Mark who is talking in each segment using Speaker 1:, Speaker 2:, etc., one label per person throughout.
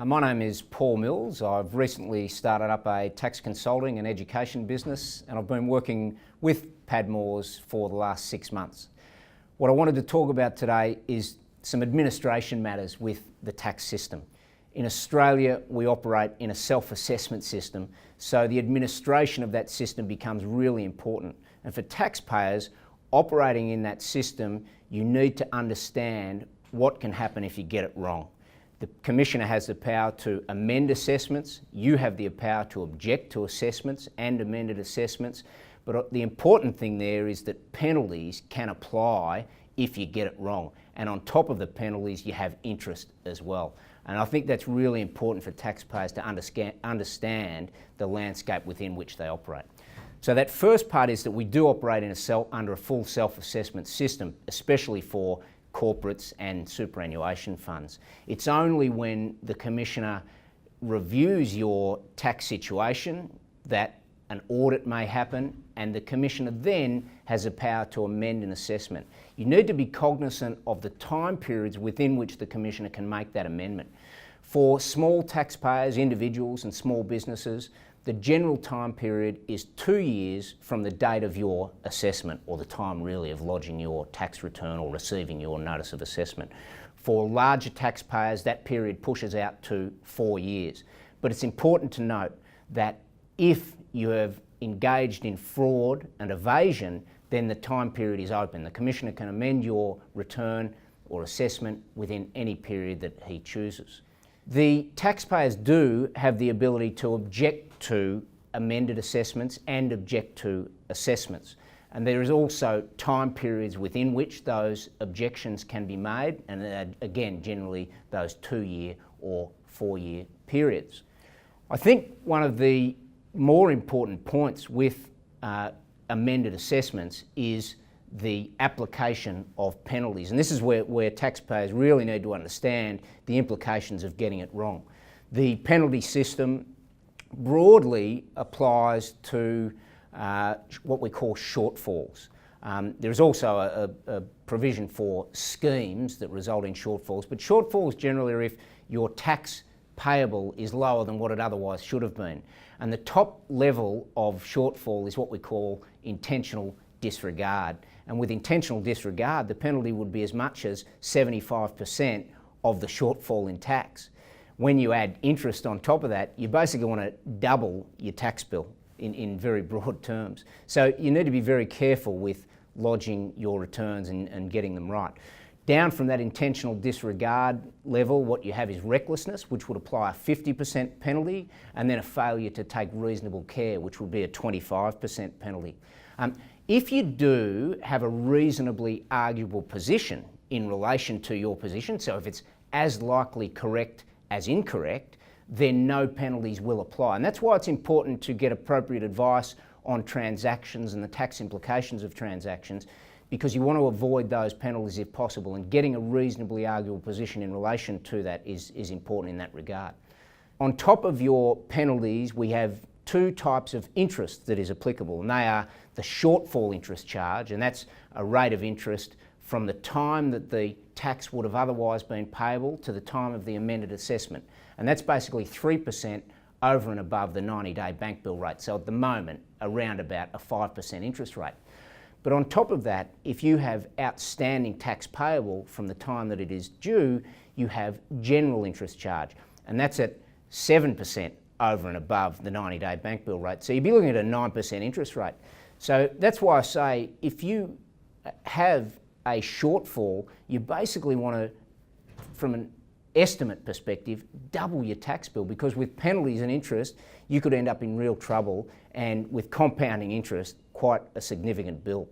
Speaker 1: My name is Paul Mills. I've recently started up a tax consulting and education business, and I've been working with Padmores for the last 6 months. What I wanted to talk about today is some administration matters with the tax system. In Australia, we operate in a self-assessment system, so the administration of that system becomes really important. And for taxpayers operating in that system, you need to understand what can happen if you get it wrong. The Commissioner has the power to amend assessments, you have the power to object to assessments and amended assessments, but the important thing there is that penalties can apply if you get it wrong. And on top of the penalties, you have interest as well. And I think that's really important for taxpayers to understand the landscape within which they operate. So that first part is that we do operate under a full self-assessment system, especially for corporates and superannuation funds. It's only when the Commissioner reviews your tax situation that an audit may happen, and the Commissioner then has the power to amend an assessment. You need to be cognizant of the time periods within which the Commissioner can make that amendment. For small taxpayers, individuals and small businesses, the general time period is 2 years from the date of your assessment, or the time really of lodging your tax return or receiving your notice of assessment. For larger taxpayers, that period pushes out to 4 years. But it's important to note that if you have engaged in fraud and evasion, then the time period is open. The Commissioner can amend your return or assessment within any period that he chooses. The taxpayers do have the ability to object to amended assessments and object to assessments. And there is also time periods within which those objections can be made, and again, generally those 2-year or 4-year periods. I think one of the more important points with amended assessments is the application of penalties. And this is where taxpayers really need to understand the implications of getting it wrong. The penalty system broadly applies to what we call shortfalls. There's also a provision for schemes that result in shortfalls, but shortfalls generally are if your tax payable is lower than what it otherwise should have been. And the top level of shortfall is what we call intentional disregard. And with intentional disregard, the penalty would be as much as 75% of the shortfall in tax. When you add interest on top of that, you basically want to double your tax bill in very broad terms. So you need to be very careful with lodging your returns and getting them right. Down from that intentional disregard level, what you have is recklessness, which would apply a 50% penalty, and then a failure to take reasonable care, which would be a 25% penalty. If you do have a reasonably arguable position in relation to your position, so if it's as likely correct as incorrect, then no penalties will apply. And that's why it's important to get appropriate advice on transactions and the tax implications of transactions, because you want to avoid those penalties if possible, and getting a reasonably arguable position in relation to that is important in that regard. On top of your penalties, we have 2 types of interest that is applicable, and they are the shortfall interest charge, and that's a rate of interest from the time that the tax would have otherwise been payable to the time of the amended assessment. And that's basically 3% over and above the 90-day bank bill rate. So at the moment, around about a 5% interest rate. But on top of that, if you have outstanding tax payable from the time that it is due, you have general interest charge. And that's at 7% over and above the 90-day bank bill rate. So you'd be looking at a 9% interest rate. So that's why I say if you have a shortfall, you basically want to, from an estimate perspective, double your tax bill, because with penalties and interest, you could end up in real trouble, and with compounding interest, quite a significant bill.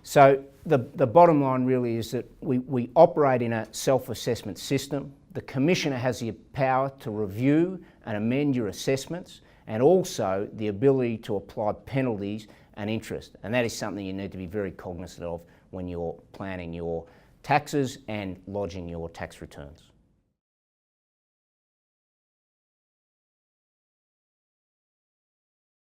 Speaker 1: So the bottom line really is that we operate in a self-assessment system. The Commissioner has the power to review and amend your assessments, and also the ability to apply penalties and interest. And that is something you need to be very cognizant of when you're planning your taxes and lodging your tax returns.